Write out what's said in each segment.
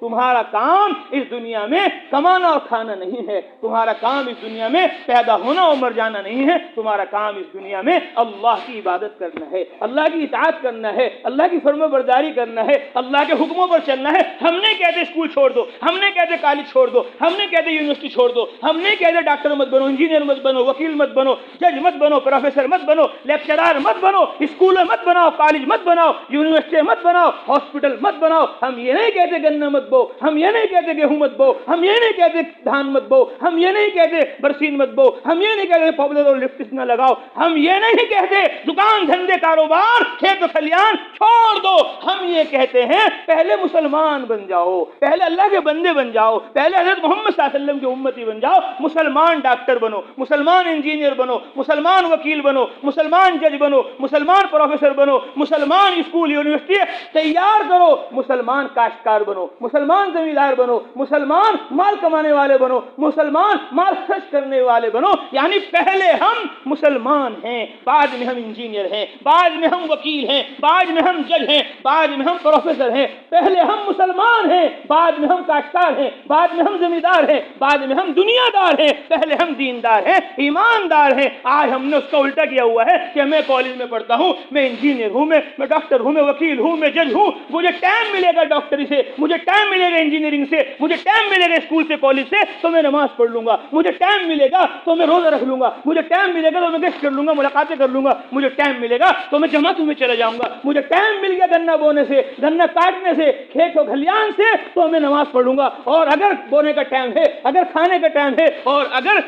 تمہارا کام اس دنیا میں کمانا اور کھانا نہیں ہے، تمہارا کام اس دنیا میں پیدا ہونا اور مر جانا نہیں ہے، تمہارا کام اس دنیا میں اللہ کی عبادت کرنا ہے، اللہ کی اطاعت کرنا ہے، اللہ کی فرما برداری کرنا ہے، اللہ کے حکموں پر چلنا ہے۔ ہم نے کہتے اسکول چھوڑ دو، ہم نے کہتے کالج چھوڑ دو، ہم نے کہتے یونیورسٹی چھوڑ دو، ہم نے کہتے ڈاکٹر مت بنو، انجینئر مت بنو، وکیل مت بنو، جج مت بنو، پروفیسر مت بنو، لیکچرار مت بنو، اسکول مت بناؤ، کالج مت بناؤ، یونیورسٹی مت بناؤ، ہاسپٹل مت بناؤ۔ ہم یہ نہیں کہتے گنا مت بو، ہم یہ نہیں کہتے گیہوں مت بو، ہم یہ نہیں کہتے دھان مت بو، ہم یہ نہیں کہتے برسین مت بو، ہم یہ نہیں کہتے پاپولر اور لپٹس نہ لگاؤ، ہم یہ نہیں کہتے دکان دھندے کاروبار کھیت و کھلیان چھوڑ دو۔ ہم یہ کہتے ہیں پہلے مسلمان بن جاؤ، پہلے اللہ کے بندے بن جاؤ، پہلے حضرت محمد صلی اللہ علیہ وسلم کے امتی بن جاؤ، مسلمان ڈاکٹر بنو، مسلمان انجینئر بنو، مسلمان وکیل بنو، مسلمان جج بنو، مسلمان پروفیسر بنو، مسلمان اسکول یونیورسٹی تیار کرو، مسلمان کاشتکار بنو، مسلمان زمیندار بنو، مسلمان مال کمانے والے بنو، مسلمان مال خرچ کرنے والے بنو۔ یعنی پہلے ہم مسلمان ہیں، بعد میں ہم انجینئر ہیں، بعد میں ہم وکیل ہیں، بعد میں ہم جج ہیں، بعد میں ہم پروفیسر ہیں۔ پہلے ہم مسلمان ہیں، بعد میں ہم کاشتکار ہیں، بعد میں ہم زمیندار ہیں، بعد میں ہم دنیا دار ہیں، پہلے ہم دیندار ہیں، ایماندار ہیں۔ آج ہم نے اس کا الٹا کیا ہوا ہے کہ میں کالج میں پڑھتا ہوں، میں انجینئر ہوں، میں ڈاکٹر ہوں، میں وکیل ہوں، میں جج ہوں، مجھے ٹائم ملے گا ڈاکٹری سے، مجھے ٹائم ملے گا انجینئرنگ سے، مجھے ٹائم ملے گا اسکول سے کالج سے تو میں نماز پڑھ لوں گا، مجھے ٹائم ملے گا تو میں روزہ رکھ لوں گا، مجھے ٹائم ملے گا تو میں گیسٹ کر لوں گا، ملاقاتیں کر لوں گا، مجھے ٹائم ملے گا تو میں جماعتوں میں چلا جاؤں گا، مجھے ٹائم مل گیا گنا بونے سے، گنا کاٹنے سے، کھیت و کھلیان سے تو میں نماز پڑھ لوں گا۔ اور اگر بونے کا ٹائم ہے، اگر کھانے کا ٹائم ہے، اور اگر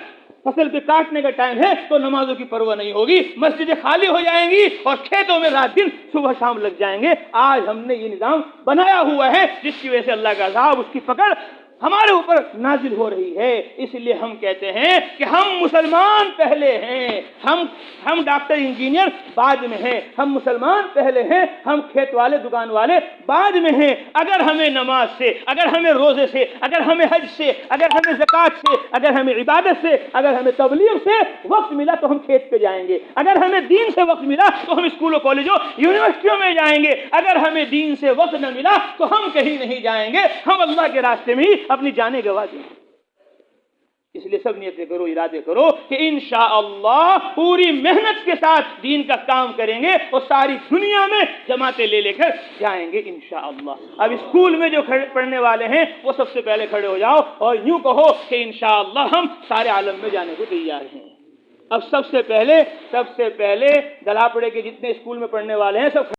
فصل کے کاٹنے کا ٹائم ہے تو نمازوں کی پرواہ نہیں ہوگی، مسجدیں خالی ہو جائیں گی اور کھیتوں میں رات دن صبح شام لگ جائیں گے۔ آج ہم نے یہ نظام بنایا ہوا ہے جس کی وجہ سے اللہ کا عذاب، اس کی پکڑ ہمارے اوپر نازل ہو رہی ہے۔ اس لیے ہم کہتے ہیں کہ ہم مسلمان پہلے ہیں، ہم ڈاکٹر انجینئر بعد میں ہیں، ہم مسلمان پہلے ہیں، ہم کھیت والے دکان والے بعد میں ہیں۔ اگر ہمیں نماز سے، اگر ہمیں روزے سے، اگر ہمیں حج سے، اگر ہمیں زکوٰۃ سے، اگر ہمیں عبادت سے، اگر ہمیں تبلیغ سے وقت ملا تو ہم کھیت پہ جائیں گے، اگر ہمیں دین سے وقت ملا تو ہم اسکولوں کالجوں یونیورسٹیوں میں جائیں گے، اگر ہمیں دین سے وقت نہ ملا تو ہم کہیں نہیں جائیں گے، ہم اللہ کے راستے میں ہی اپنی جانیں گوا دیں۔ اس لیے سب نیتیں کرو، ارادے کرو کہ انشاءاللہ پوری محنت کے ساتھ دین کا کام کریں گے اور ساری دنیا میں جماعتیں لے کر جائیں گے انشاءاللہ۔ اب اسکول میں جو پڑھنے والے ہیں وہ سب سے پہلے کھڑے ہو جاؤ اور یوں کہو کہ انشاءاللہ ہم سارے عالم میں جانے کو تیار ہیں۔ اب سب سے پہلے دلاپڑے کے جتنے اسکول میں پڑھنے والے ہیں سب